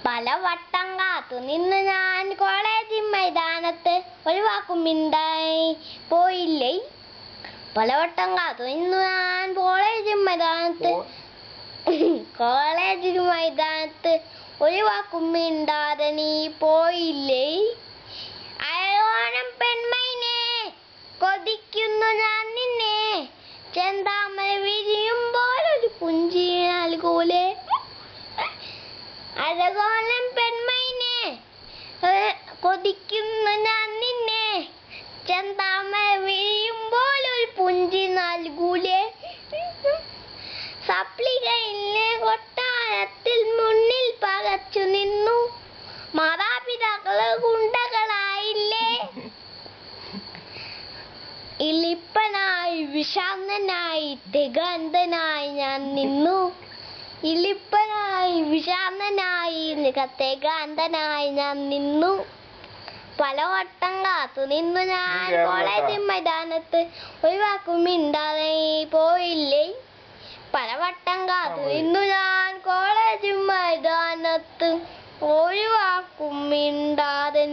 പലവട്ടം കാത്തു നിന്ന് ഞാൻ കോളേജ് മൈതാനത്ത് ഒരു വാക്കും മിണ്ടായി പോയില്ലേ. പലവട്ടം കാത്തു നിന്ന് ഞാൻ കോളേജ് മൈതാനത്ത് ഒരു വാക്കും മിണ്ടാതെ നീ പോയില്ലേ. അയോണം പെൺമൈനെ കൊതിക്കുന്നു ഞാൻ നിന്നെ, ചെന്താമര വിരിയുമ്പോൾ ഒരു പുഞ്ചി നൽകൂലേ. അഴകോലം പെൺമൈനെ കൊതിക്കുന്നു ഞാൻ നിന്നെ, ചെന്താമര വിരിയുമ്പോൾ ഒരു പുഞ്ചി നൽകൂലേ. സപ്ലികയിലെ കൊട്ടാരത്തിൽ മുന്നിൽ പകച്ചു നിന്നു, മാതാപിതാക്കള് ഗുണ്ടകളായില്ലേ. ഇളിപ്പനായി വിഷാന്തനായി തികന്തനായി ഞാൻ നിന്നു, ഇളിപ്പനായി വിഷാന്തനായി തികന്തനായി ഞാൻ നിന്നു. പലവട്ടം കാത്തു നിന്നു ഞാൻ കോളേജ് മൈതാനത്ത് ഒരു വാക്കും മിണ്ടാതെ പോയില്ലേ. പലവട്ടം കാത്തു നിന്നു ഞാൻ കോളേജ് മൈതാനത്ത് ഒരു വാക്കും മിണ്ടാതെ